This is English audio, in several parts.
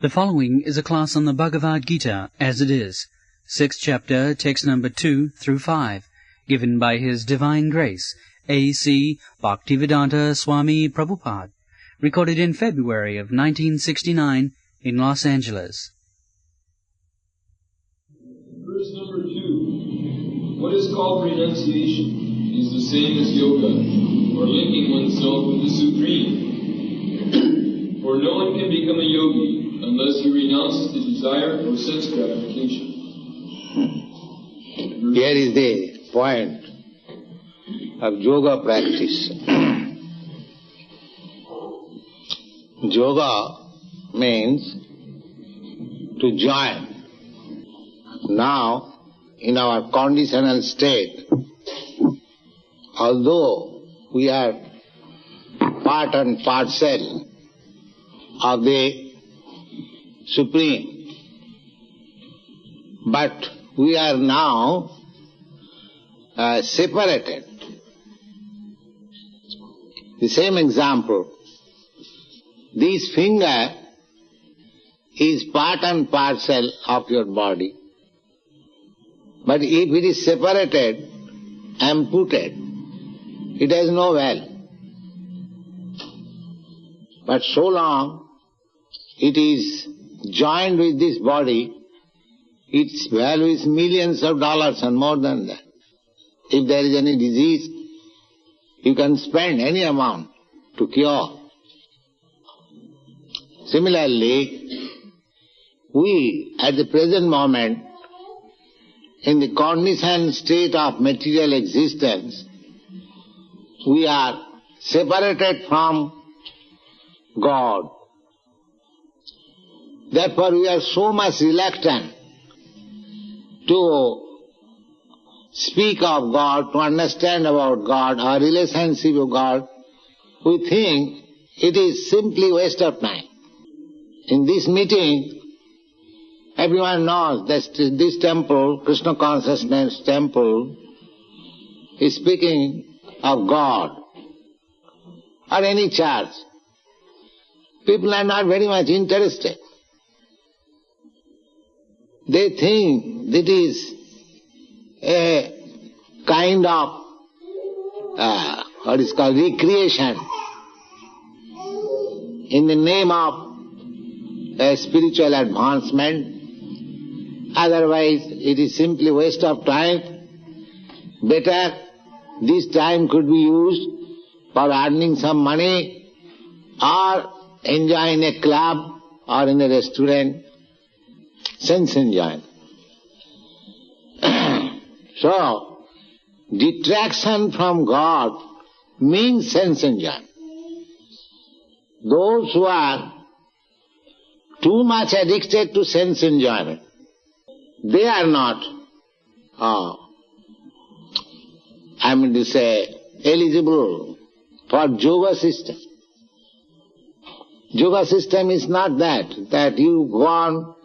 The following is a class on the Bhagavad Gita as it is, 6th chapter, text number 2 through 5, given by His Divine Grace, A.C. Bhaktivedanta Swami Prabhupada, recorded in February of 1969 in Los Angeles. Verse number 2. What is called renunciation is the same as yoga, or linking oneself with the Supreme. For no one can become a yogi unless he renounces the desire for sense gratification. Here is the point of yoga practice. Yoga means to join. Now, in our conditional state, although we are part and parcel of the Supreme, but we are now separated. The same example, this finger is part and parcel of your body, but if it is separated, amputated, it has no value. But so long it is joined with this body, its value is millions of dollars and more than that. If there is any disease, you can spend any amount to cure. Similarly, we at the present moment, in the conditioned state of material existence, we are separated from God. Therefore we are so much reluctant to speak of God, to understand about God, our relationship with God. We think it is simply waste of time. In this meeting, everyone knows that this temple, Krishna Consciousness Temple, is speaking of God, or any church. People are not very much interested. They think that is a kind of what is called recreation in the name of spiritual advancement. Otherwise it is simply waste of time. Better this time could be used for earning some money or enjoy in a club or in a restaurant. Sense enjoyment. So, detraction from God means sense enjoyment. Those who are too much addicted to sense enjoyment, they are not, eligible for yoga system. Yoga system is not that you go on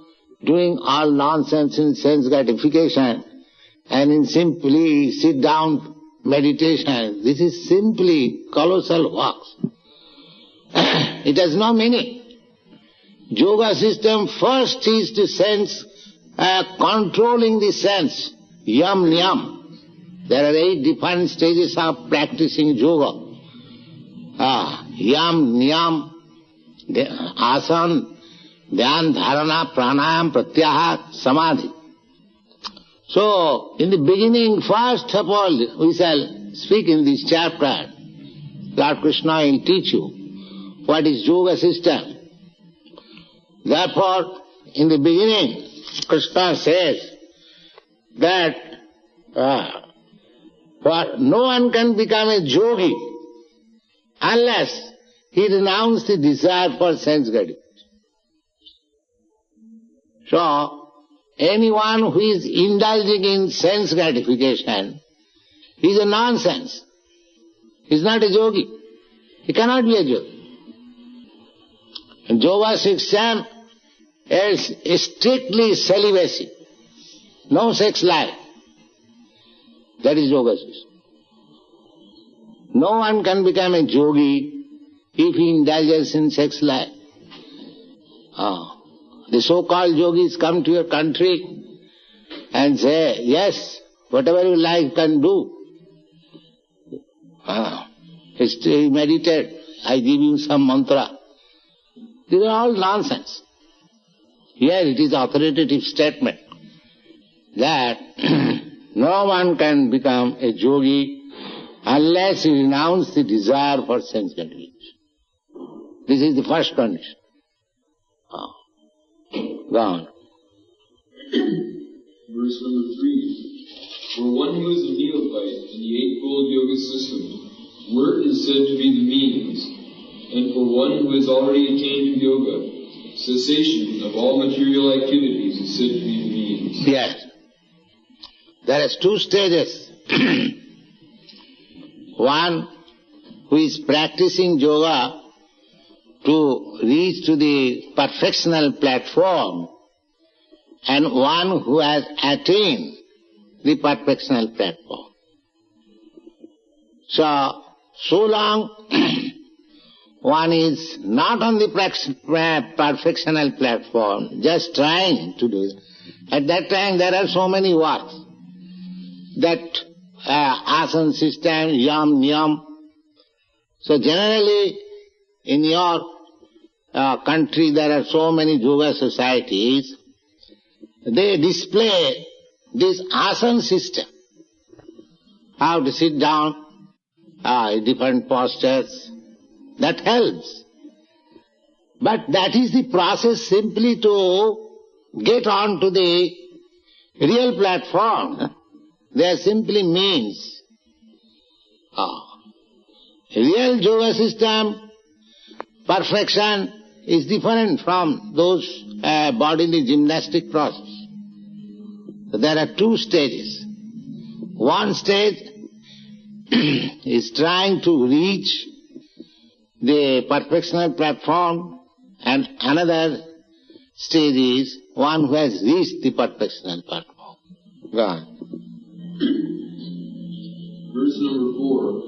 doing all nonsense in sense gratification and in simply sit down meditation. This is simply colossal work. It has no meaning. Yoga system first is the sense, controlling the sense, yam niyam. There are 8 different stages of practicing yoga. Yam, niyam, asana, dhyan, dharana, pranayam, pratyahara, samadhi. So, in the beginning, first of all, we shall speak in this chapter. Lord Krishna will teach you what is yoga system. Therefore, in the beginning, Krishna says that no one can become a yogi unless he renounces the desire for sense gratification. So, anyone who is indulging in sense gratification is a nonsense. He is not a yogi. He cannot be a yogi. Yoga system is strictly celibacy. No sex life. That is yoga system. No one can become a yogi if he indulges in sex life. The so-called yogis come to your country and say, yes, whatever you like you can do. Meditate, I give you some mantra. These are all nonsense. Here it is authoritative statement that no one can become a yogi unless he renounces the desire for sense gratification. This is the first condition. Go on. Verse number 3. For one who is a neophyte in the Eightfold Yoga system, work is said to be the means, and for one who has already attained to yoga, cessation of all material activities is said to be the means. Yes. There are two stages. One who is practicing yoga to reach to the perfectional platform, and one who has attained the perfectional platform. So long one is not on the perfectional platform, just trying to do it. At that time there are so many works. That asana system, yam, niyam. So generally in your country there are so many yoga societies. They display this asana system. How to sit down, different postures. That helps. But that is the process simply to get on to the real platform. They are simply means. Real yoga system, perfection is different from those bodily gymnastic process. So there are two stages. One stage is trying to reach the perfectional platform, and another stage is one who has reached the perfectional platform. Go on. Verse number 4.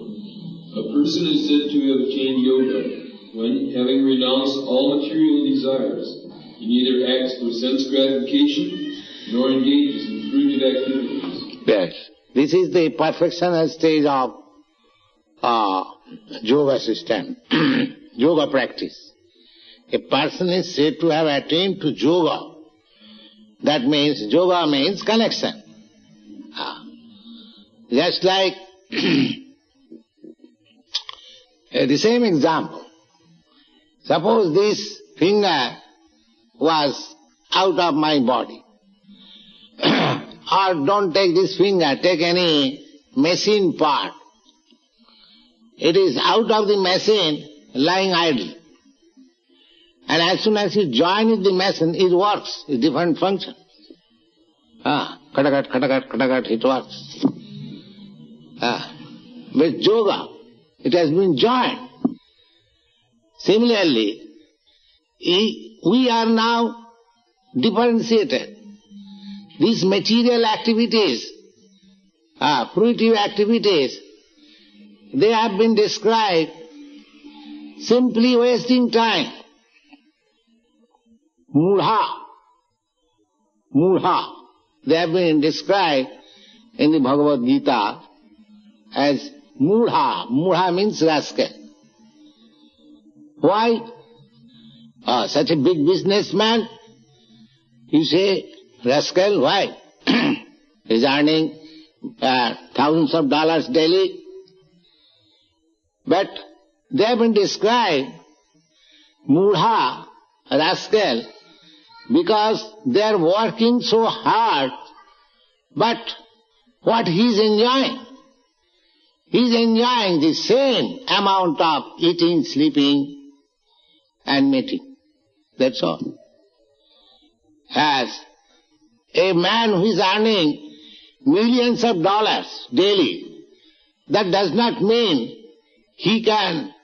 A person is said to have attained yoga when, having renounced all material desires, he neither acts for sense gratification nor engages in fruitive activities. Yes. This is the perfectional stage of yoga system, yoga practice. A person is said to have attained to yoga. That means, yoga means connection. Just like the same example. Suppose this finger was out of my body. Or don't take this finger, take any machine part. It is out of the machine, lying idle. And as soon as you join with the machine, it works, it's different function. Katakat, katakat, katakat, it works. With yoga, it has been joined. Similarly, we are now differentiated. These material activities, fruitive activities, they have been described simply wasting time. Mudha. They have been described in the Bhagavad Gita as mudha. Mudha means rascal. Why? Such a big businessman, you say, rascal, why? He's earning thousands of dollars daily. But they have been described, mudha, rascal, because they are working so hard, but what he is enjoying? He is enjoying the same amount of eating, sleeping, and mating. That's all. As a man who is earning millions of dollars daily, that does not mean he can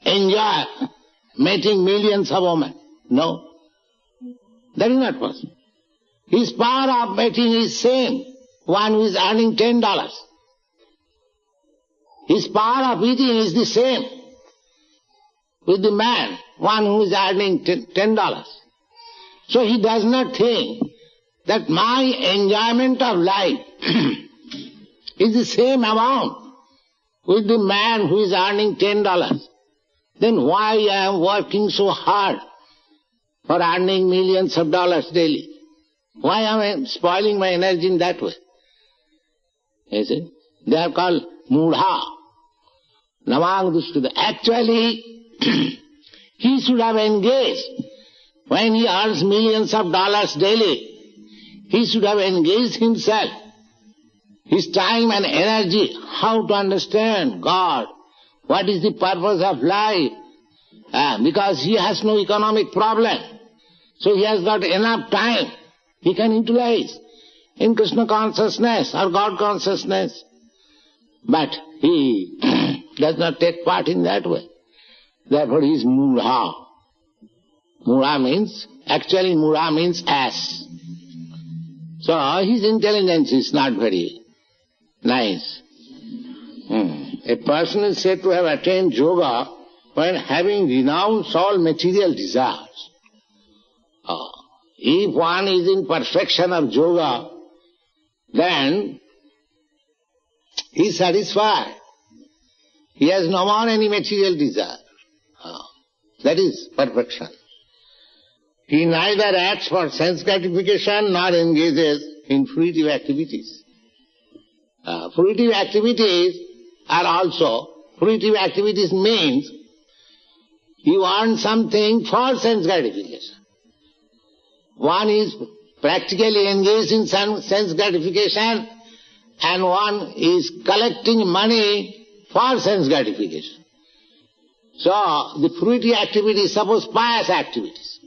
enjoy mating millions of women. No. That is not possible. His power of mating is same, one who is earning $10. His power of eating is the same with the man, one who is earning $10. So he does not think that my enjoyment of life is the same amount with the man who is earning $10. Then why I am working so hard for earning millions of dollars daily? Why am I spoiling my energy in that way? You see? They are called mudha. Namang. Actually, he should have engaged. When he earns millions of dollars daily, he should have engaged himself, his time and energy, how to understand God, what is the purpose of life, because he has no economic problem. So he has got enough time he can utilize in Krishna consciousness or God consciousness. But he does not take part in that way. Therefore he is mudha. Mudha means ass. So his intelligence is not very nice. A person is said to have attained yoga when having renounced all material desires. If one is in perfection of yoga, then he is satisfied. He has no more any material desire. That is perfection. He neither acts for sense gratification nor engages in fruitive activities. Fruitive activities means you earn something for sense gratification. One is practically engaged in sense gratification and one is collecting money for sense gratification. So the fruitive activities, suppose pious activities.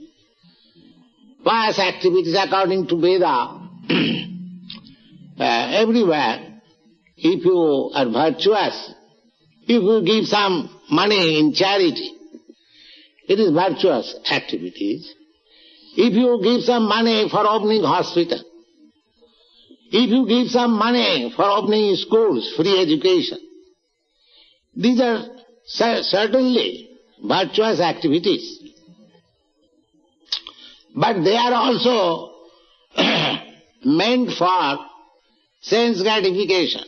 Pious activities according to Veda, everywhere, if you are virtuous, if you give some money in charity, it is virtuous activities. If you give some money for opening hospital, if you give some money for opening schools, free education, these are certainly virtuous activities. But they are also meant for sense gratification.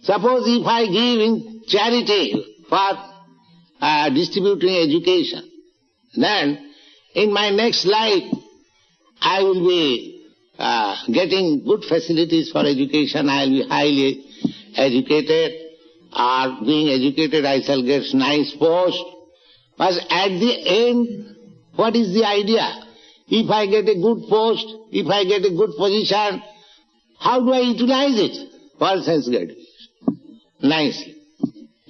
Suppose if I give in charity for distributing education, then in my next life I will be getting good facilities for education, I will be highly educated, or being educated I shall get nice post. But at the end, what is the idea? If I get a good post, if I get a good position, how do I utilize it? For sense gratification. Nicely.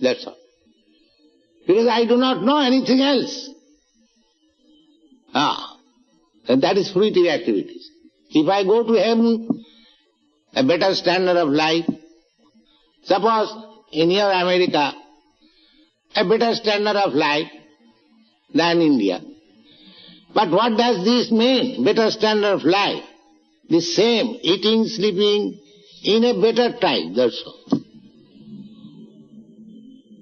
That's all. Because I do not know anything else. And that is fruitive activities. If I go to heaven, a better standard of life. Suppose in your America, a better standard of life than India. But what does this mean, better standard of life? The same, eating, sleeping, in a better type, that's all.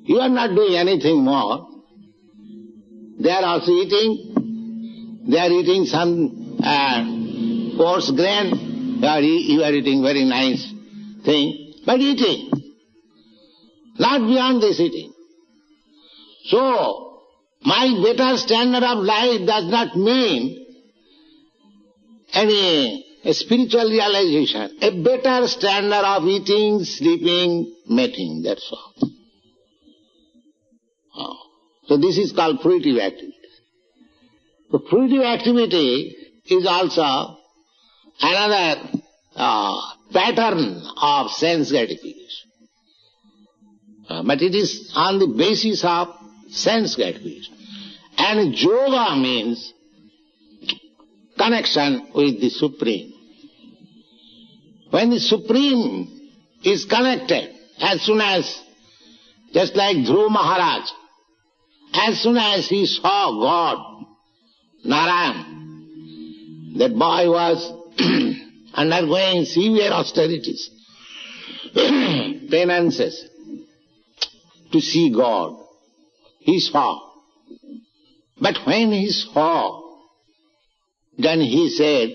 You are not doing anything more. They are also eating. They are eating some coarse grain. You are eating very nice thing, but eating. Not beyond this eating. So, my better standard of life does not mean any spiritual realization. A better standard of eating, sleeping, mating, that's all. So this is called fruitive activity. The fruitive activity is also another pattern of sense gratification. But it is on the basis of sense gratification. And yoga means connection with the Supreme. When the Supreme is connected, as soon as, just like Dhruva Maharaj, as soon as he saw God, Narayan, that boy was undergoing severe austerities, penances, to see God. He saw. But when he saw, then he said,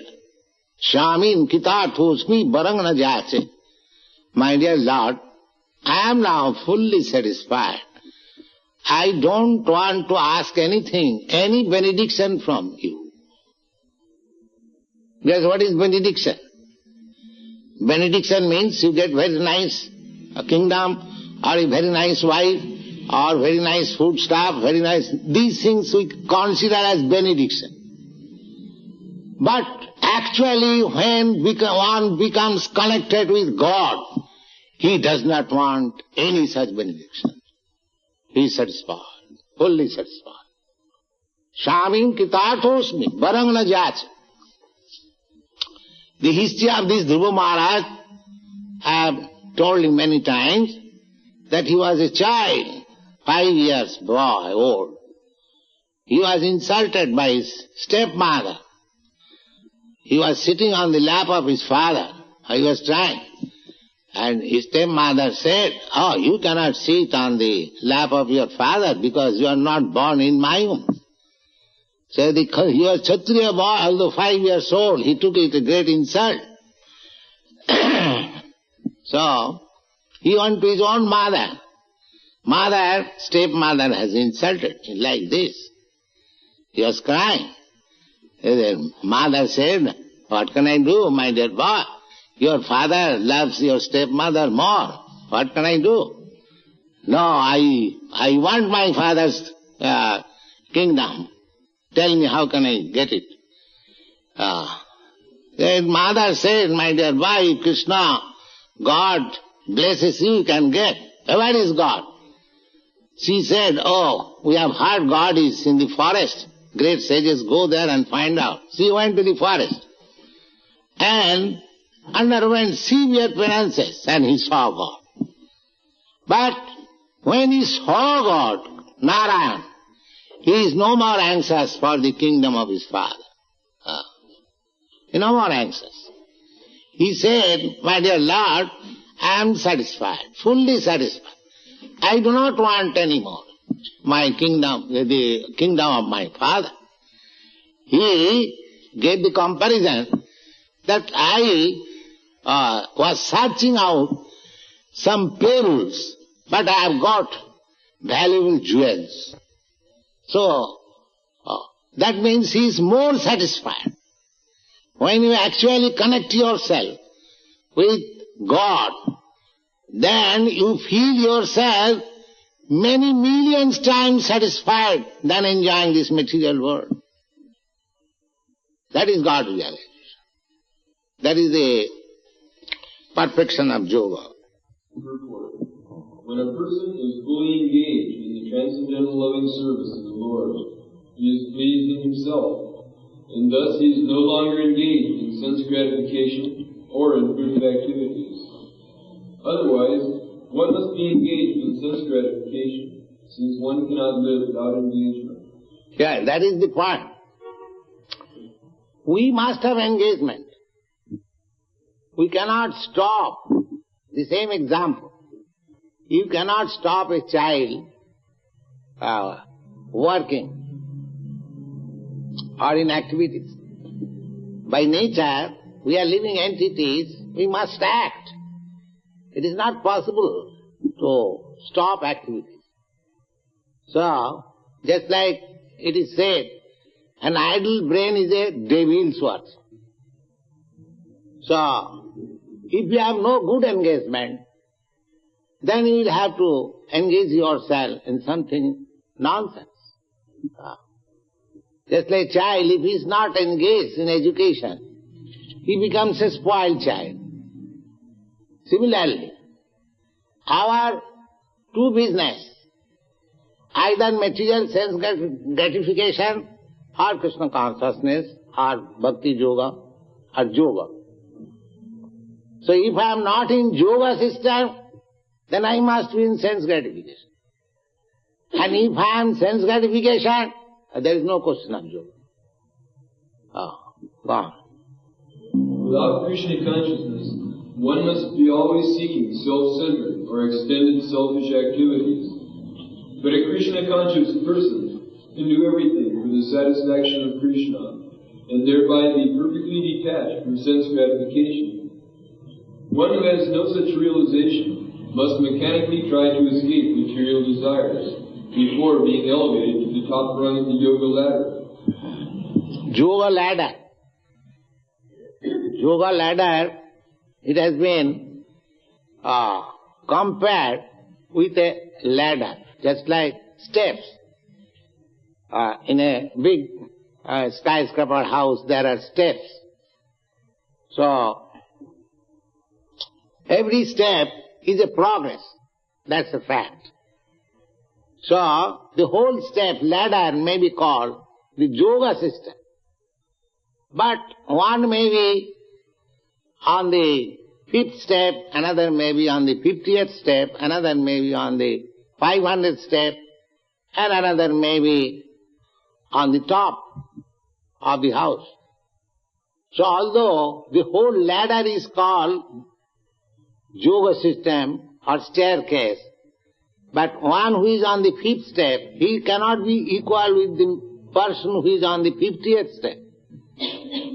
Shamin kitatosmi barangna jase. My dear Lord, I am now fully satisfied. I don't want to ask anything, any benediction from you. Because what is benediction? Benediction means you get very nice kingdom, or a very nice wife, or very nice food stuff, very nice... These things we consider as benediction. But actually when one becomes connected with God, he does not want any such benediction. He is satisfied, fully satisfied. Shamim kitatosmi, barangna jach. The history of this Dhruva Maharaj, I have told him many times, that he was a child, 5 years boy old. He was insulted by his stepmother. He was sitting on the lap of his father. He was trying. And his stepmother said, oh, you cannot sit on the lap of your father because you are not born in my womb. So he was Kshatriya boy, although 5 years old, he took it a great insult. So, he went to his own mother. Stepmother has insulted him like this. He was crying. The mother said, what can I do, my dear boy? Your father loves your stepmother more. What can I do? No, I want my father's kingdom. Tell me, how can I get it? The mother said, my dear boy, if Krishna, God blesses you, you can get. Where is God? She said, oh, we have heard God is in the forest. Great sages go there and find out. She went to the forest and underwent severe penances, and he saw God. But when he saw God, Narayan, he is no more anxious for the kingdom of his father. He is no more anxious. He said, my dear Lord, I am satisfied, fully satisfied. I do not want any more my kingdom, the kingdom of my father. He gave the comparison that I was searching out some pearls, but I have got valuable jewels. So, that means he is more satisfied. When you actually connect yourself with God, then you feel yourself many millions times satisfied than enjoying this material world. That is God realization. That is the perfection of yoga. When a person is fully engaged in the transcendental loving service of the Lord, he is pleased in himself, and thus he is no longer engaged in sense gratification or in fruitive activities. Otherwise, one must be engaged in sense gratification, since one cannot live without engagement. Yeah, that is the point. We must have engagement. We cannot stop. The same example. You cannot stop a child working or in activities. By nature, we are living entities, we must act. It is not possible to stop activities. So, just like it is said, an idle brain is a devil's work. So, if you have no good engagement, then you will have to engage yourself in something nonsense. Just like a child, if he is not engaged in education, he becomes a spoiled child. Similarly, our true business, either material sense gratification or Krishna consciousness or bhakti yoga or yoga. So if I am not in yoga system, then I must be in sense gratification. And if I am sense gratification, there is no question of yoga. Gone. Without Krishna consciousness, one must be always seeking self-centered or extended selfish activities. But a Krishna-conscious person can do everything for the satisfaction of Krishna, and thereby be perfectly detached from sense gratification. One who has no such realization must mechanically try to escape material desires before being elevated to the top rung of the yoga ladder. Yoga ladder. Yoga ladder, it has been compared with a ladder, just like steps. In a big skyscraper house, there are steps. So, every step is a progress. That's a fact. So, the whole step ladder may be called the yoga system. But one may be on the 5th step, another may be on the 50th step, another may be on the 500th step, and another may be on the top of the house. So although the whole ladder is called yoga system or staircase, but one who is on the 5th step, he cannot be equal with the person who is on the 50th step.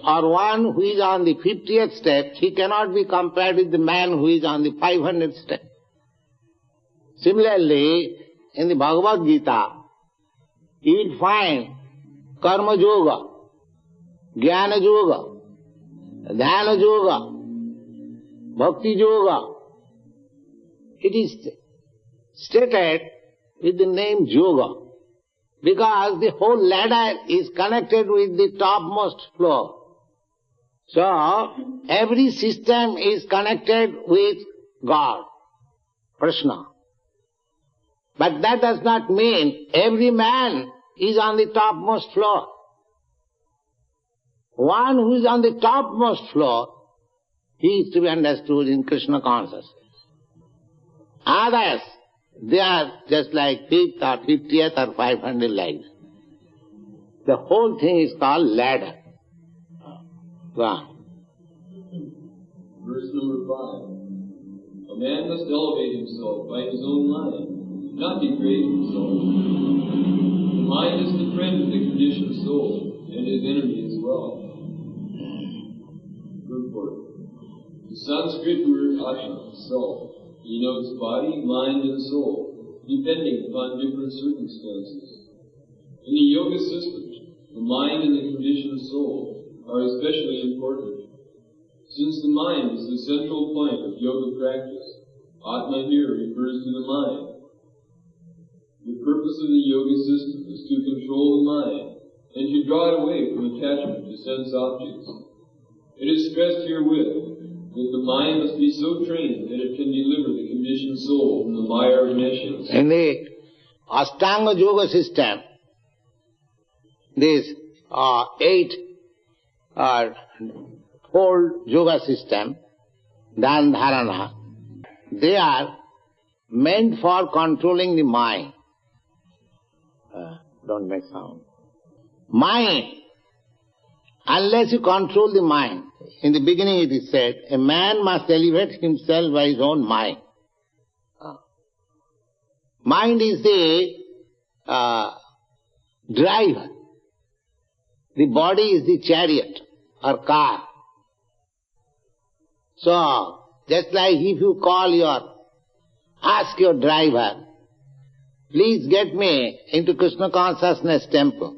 Or one who is on the 50th step, he cannot be compared with the man who is on the 500th step. Similarly, in the Bhagavad Gita, you will find Karma Yoga, Jnana Yoga, Dhyana Yoga, Bhakti Yoga. It is stated with the name Yoga because the whole ladder is connected with the topmost floor. So, every system is connected with God, Krishna. But that does not mean every man is on the topmost floor. One who is on the topmost floor, he is to be understood in Krishna consciousness. Others, they are just like 5th or 50th or 500 legs. The whole thing is called ladder. Go on. Verse number 5. A man must elevate himself by his own mind, not degrade himself. The mind is the friend of the conditioned soul, and his enemy as well. Purport. The Sanskrit word atma, self, denotes body, mind, and soul, depending upon different circumstances. In the yoga system, the mind and the conditioned soul are especially important. Since the mind is the central point of yoga practice, Atma here refers to the mind. The purpose of the yoga system is to control the mind and to draw it away from attachment to sense objects. It is stressed herewith that the mind must be so trained that it can deliver the conditioned soul from the mire of meshes. In the Ashtanga Yoga system, this 8-fold yoga system, Dhan Dharana, they are meant for controlling the mind. Don't make sound. Mind, unless you control the mind, in the beginning it is said, a man must elevate himself by his own mind. Mind is the driver. The body is the chariot or car. So, just like if you ask your driver, please get me into Krishna consciousness temple,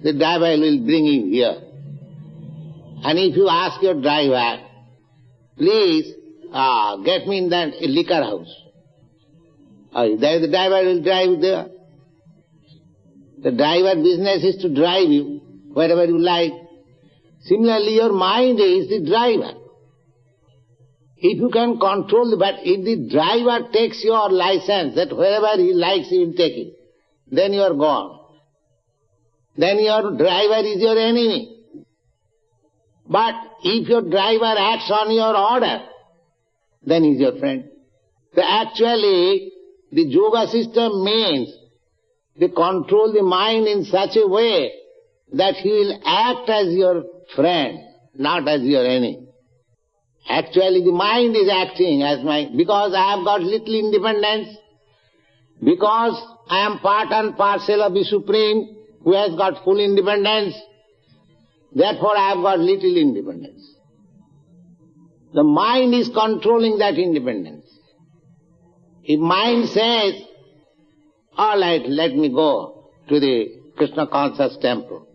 the driver will bring you here. And if you ask your driver, please get me in that liquor house, the driver will drive you there. The driver's business is to drive you wherever you like. Similarly, your mind is the driver. If you can control, but if the driver takes your license, that wherever he likes he will take it, then you are gone. Then your driver is your enemy. But if your driver acts on your order, then he is your friend. So actually, the yoga system means to control the mind in such a way that he will act as your friend, not as your enemy. Actually, the mind is acting as because I have got little independence, because I am part and parcel of the Supreme, who has got full independence. Therefore I have got little independence. The mind is controlling that independence. If mind says, all right, let me go to the Krishna conscious temple,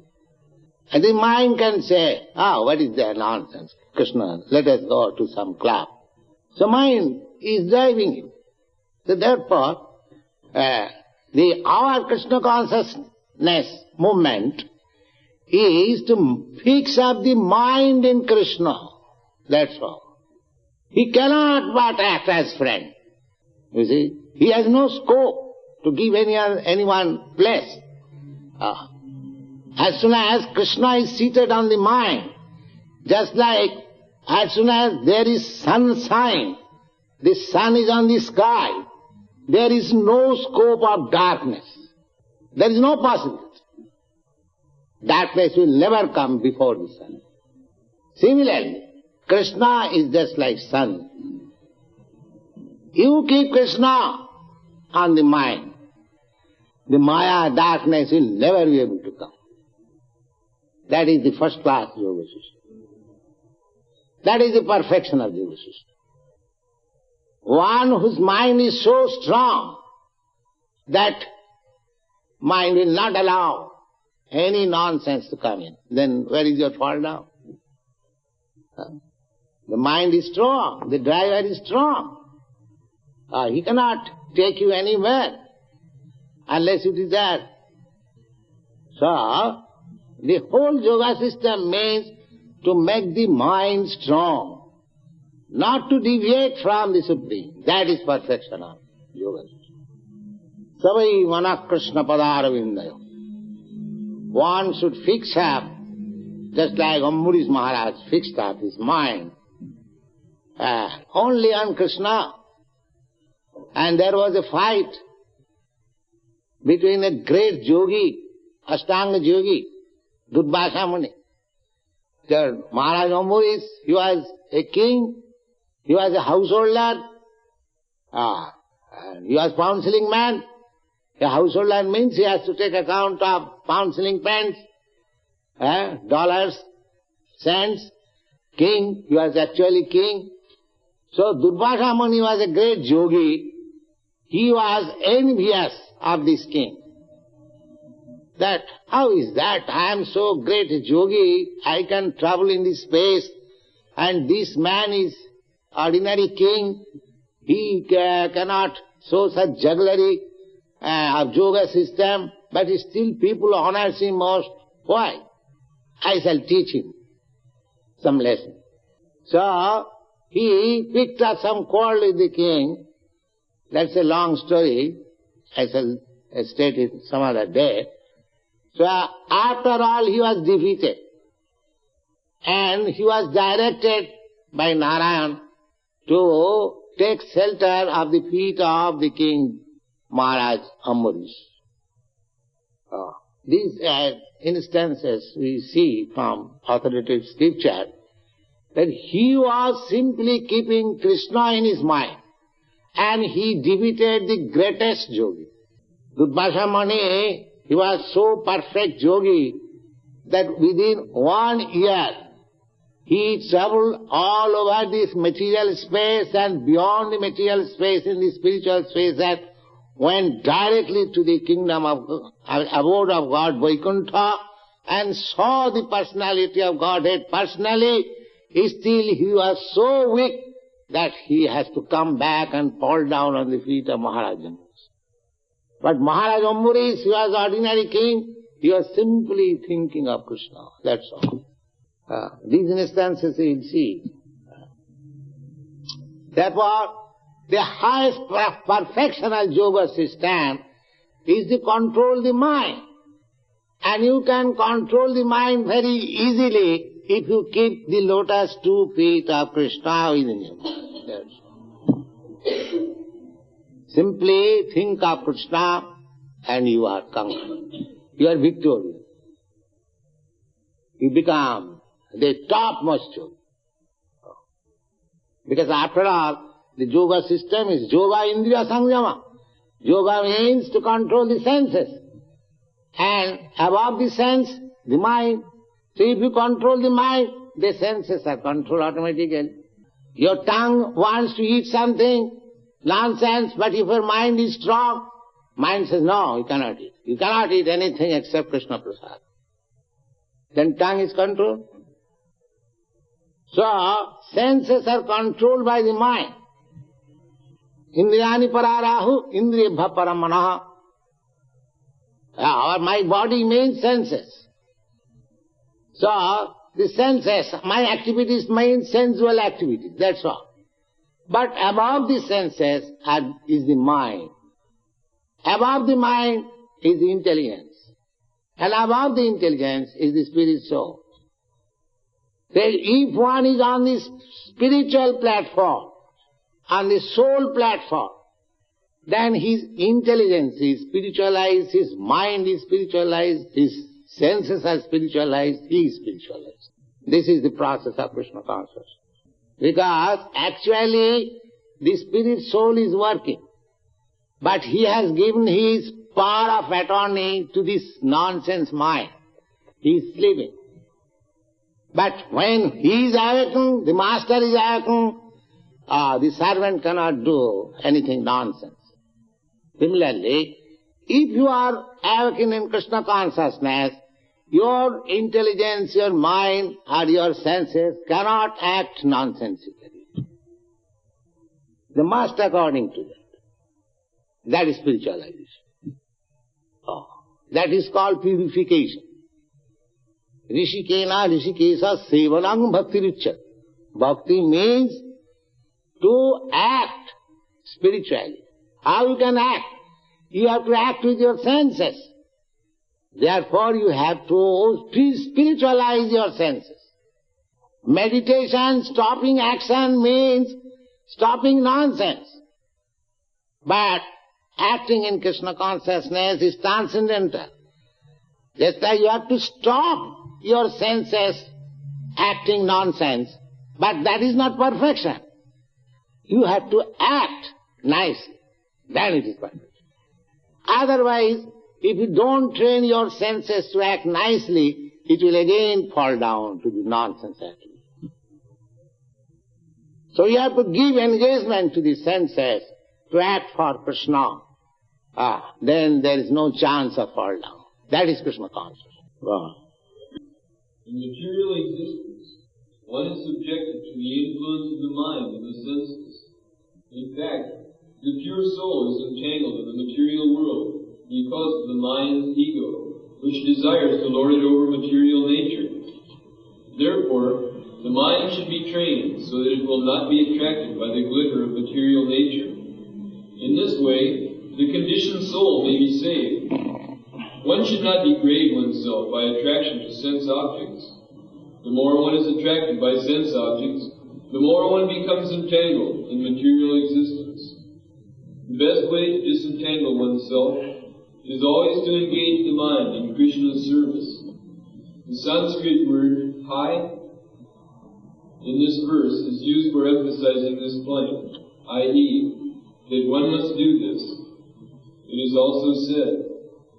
and the mind can say, what is that nonsense? Krishna, let us go to some club. So mind is driving him. So therefore, our Krishna consciousness movement is to fix up the mind in Krishna. That's all. He cannot but act as friend. You see, he has no scope to give anyone place. As soon as Krishna is seated on the mind, just like as soon as there is sunshine, the sun is on the sky, there is no scope of darkness. There is no possibility. Darkness will never come before the sun. Similarly, Krishna is just like sun. You keep Krishna on the mind, the Maya, darkness will never be able to come. That is the first class yoga system. That is the perfection of yoga system. One whose mind is so strong that mind will not allow any nonsense to come in. Then where is your fall down? The mind is strong, the driver is strong. He cannot take you anywhere unless it is there. So, the whole yoga system means to make the mind strong, not to deviate from the Supreme. That is perfection of yoga system. Savai mana Krishna padaravindayo. One should fix up, just like Ambarish Maharaj fixed up his mind, only on Krishna. And there was a fight between a great yogi, Ashtanga yogi, Durvasa Muni. So Maharaj Ambarish, he was a king, he was a householder, he was pound shilling man. A householder means he has to take account of pound shilling pence, dollars, cents. King, he was actually king. So Durvasa Muni was a great yogi. He was envious of this king. That, how is that? I am so great a yogi, I can travel in this space, and this man is ordinary king. He cannot show such jugglery of yoga system, but still people honor him most. Why? I shall teach him some lesson. So, he picked up some quarrel with the king. That's a long story. I shall state it some other day. So, after all, he was defeated. And he was directed by Narayan to take shelter of the feet of the king Maharaj Ambarish. These instances we see from authoritative scripture that he was simply keeping Krishna in his mind and he defeated the greatest yogi. Durvasa Muni, he was so perfect yogi that within 1 year he traveled all over this material space and beyond the material space in the spiritual space and went directly to the kingdom of abode of God, Vaikuntha, and saw the personality of Godhead personally. Still he was so weak that he has to come back and fall down on the feet of Maharaj Ambarish. But Maharaj Ambarish, he was ordinary king, he was simply thinking of Krishna, that's all. These instances you see. Therefore, the highest perfection of yoga system is to control the mind. And you can control the mind very easily if you keep the lotus 2 feet of Krishna within you. That's all. Simply think of Krishna and you are conquered. You are victorious. You become the topmost yogi. Because after all, the yoga system is yoga indriya samyama. Yoga means to control the senses. And above the sense, the mind. So if you control the mind, the senses are controlled automatically. Your tongue wants to eat something, nonsense, but if your mind is strong, mind says, no, you cannot eat. You cannot eat anything except Krishna Prasad. Then tongue is controlled. So, senses are controlled by the mind. Indriyani pararahu, indriyabha paramanaha. My body means senses. So, the senses, my activities mean sensual activities, that's all. But above the senses is the mind. Above the mind is the intelligence. And above the intelligence is the spirit soul. So if one is on the spiritual platform, on the soul platform, then his intelligence is spiritualized, his mind is spiritualized, his senses are spiritualized, he is spiritualized. This is the process of Krishna consciousness. Because actually the spirit soul is working, but he has given his power of attorney to this nonsense mind. He is sleeping. But when he is awakened, the master is awakened, the servant cannot do anything nonsense. Similarly, if you are awakened in Krishna consciousness, your intelligence, your mind, or your senses cannot act nonsensically. They must according to that. That is spiritualization. That is called purification. Rishikena rishikesa sevanam bhakti ruchyate. Bhakti means to act spiritually. How you can act? You have to act with your senses. Therefore you have to spiritualize your senses. Meditation, stopping action means stopping nonsense. But acting in Krishna consciousness is transcendental. Just like you have to stop your senses acting nonsense, but that is not perfection. You have to act nicely, then it is perfection. Otherwise, if you don't train your senses to act nicely, it will again fall down to the nonsense activity. So you have to give engagement to the senses to act for Krishna. Then there is no chance of fall down. That is Krishna consciousness. In material existence, one is subjected to the influence of the mind and the senses. In fact, the pure soul is entangled in the material world because of the mind's ego, which desires to lord it over material nature. Therefore, the mind should be trained so that it will not be attracted by the glitter of material nature. In this way, the conditioned soul may be saved. One should not degrade oneself by attraction to sense objects. The more one is attracted by sense objects, the more one becomes entangled in material existence. The best way to disentangle oneself is always to engage the mind in Krishna's service. The Sanskrit word hai in this verse is used for emphasizing this point, i.e., that one must do this. It is also said,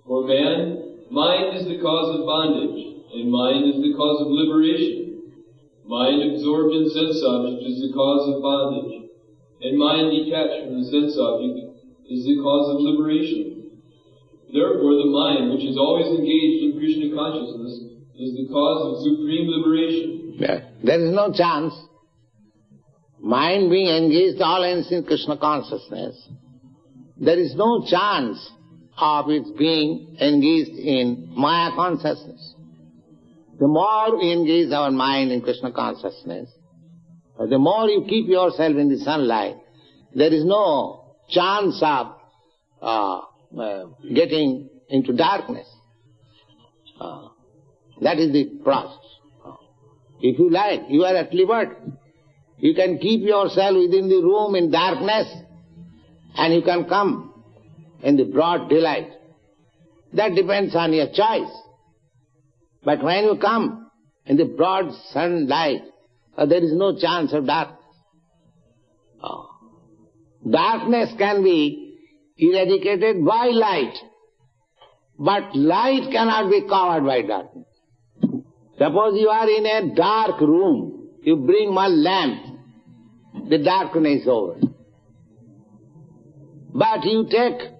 for man, mind is the cause of bondage, and mind is the cause of liberation. Mind absorbed in sense object is the cause of bondage, and mind detached from the sense object is the cause of liberation. Therefore, the mind, which is always engaged in Krishna consciousness, is the cause of supreme liberation. There is no chance. Mind being engaged always in Krishna consciousness, there is no chance of its being engaged in Maya consciousness. The more we engage our mind in Krishna consciousness, the more you keep yourself in the sunlight, there is no chance of getting into darkness. That is the process. If you like, you are at liberty. You can keep yourself within the room in darkness, and you can come in the broad daylight. That depends on your choice. But when you come in the broad sunlight, there is no chance of darkness. Darkness can be eradicated by light. But light cannot be covered by darkness. Suppose you are in a dark room, you bring one lamp, the darkness is over. But you take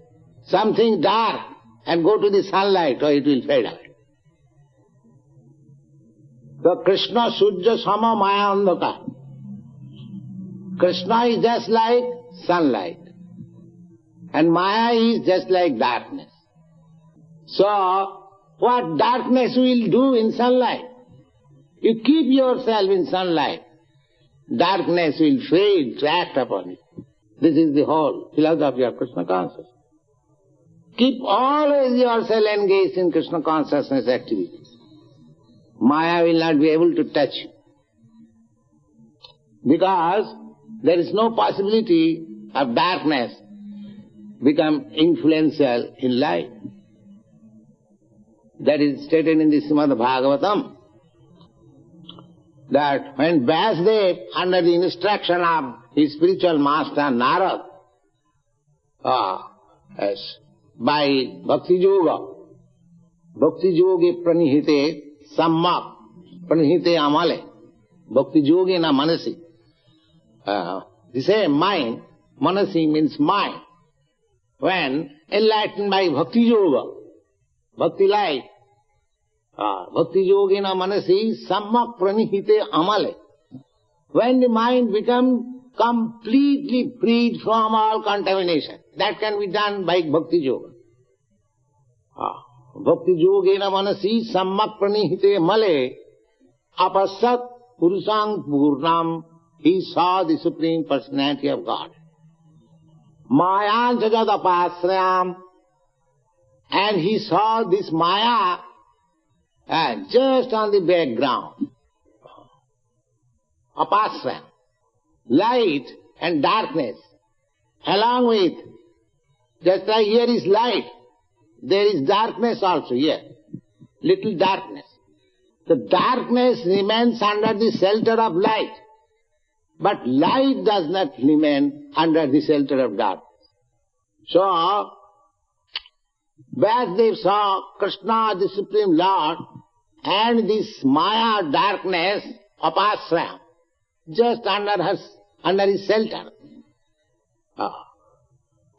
something dark and go to the sunlight, or it will fade away. So Krishna Sujya Sama Maya Andhaka. Krishna is just like sunlight, and Maya is just like darkness. So, what darkness will do in sunlight? You keep yourself in sunlight, darkness will fade to act upon it. This is the whole philosophy of Krishna consciousness. Keep always yourself engaged in Krishna consciousness activities. Maya will not be able to touch you, because there is no possibility of darkness become influential in life. That is stated in the Srimad Bhagavatam, that when Vyasadeva, under the instruction of his spiritual master Narad, by Bhakti Yoga pranihite sammak pranihite amale, Bhakti Yogena manasi, the same mind, manasi means mind. When enlightened by Bhakti Yoga, Bhakti light, Bhakti Yogena manasi sammak pranihite amale, when the mind becomes completely freed from all contamination, that can be done by Bhakti Yoga. Bhakti Yogena manasi sammak pranihite male apasat purusang purnam, he saw the Supreme Personality of God. Maya jagad apasrayam, and he saw this Maya just on the background. Apasrayam, light and darkness, along with, just like here is light, there is darkness also here, little darkness. The darkness remains under the shelter of light, but light does not remain under the shelter of darkness. So, Vyasadeva saw Krishna, the Supreme Lord, and this Maya darkness, Apasrayam, just under his shelter.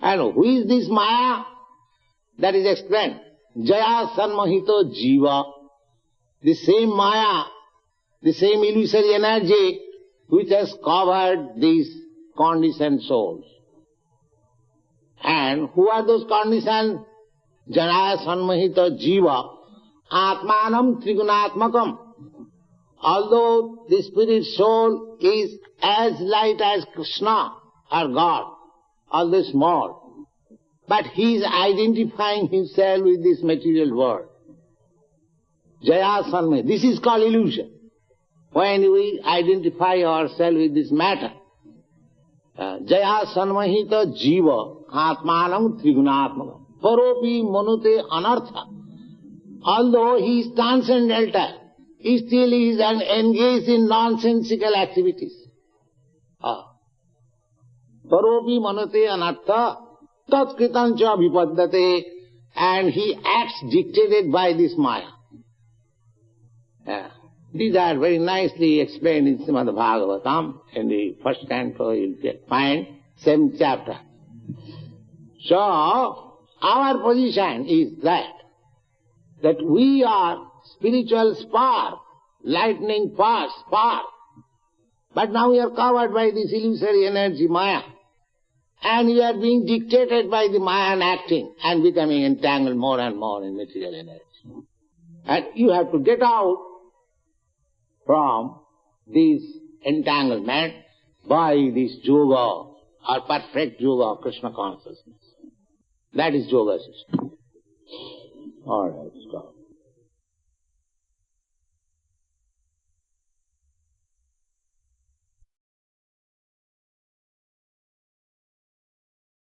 And who is this Maya? That is explained. Jaya Sanmohito Jiva. The same Maya, the same illusory energy which has covered these conditioned souls. And who are those conditioned? Jaya Sanmohito Jiva. Atmanam Trigunatmakam. Although the spirit soul is as light as Krishna or God, although small, but he is identifying himself with this material world. Jaya Sanmohita. This is called illusion. When we identify ourselves with this matter. Jaya Sanmohita Jiva Atmanam Trigunatmakam. Paropi Manute Anartha. Although he is transcendental, he still is engaged in nonsensical activities. Paropi Manute Anartha Tat Kritancha Vipaddate, and he acts dictated by this Maya. These are very nicely explained in Srimad Bhagavatam, in the first canto you will find, 7th chapter. So, our position is that we are spiritual spark, lightning spark, but now we are covered by this illusory energy Maya, and we are being dictated by the Mayan acting and becoming entangled more and more in material energy. And you have to get out from this entanglement by this yoga or perfect yoga of Krishna consciousness. That is yoga system. All right, stop.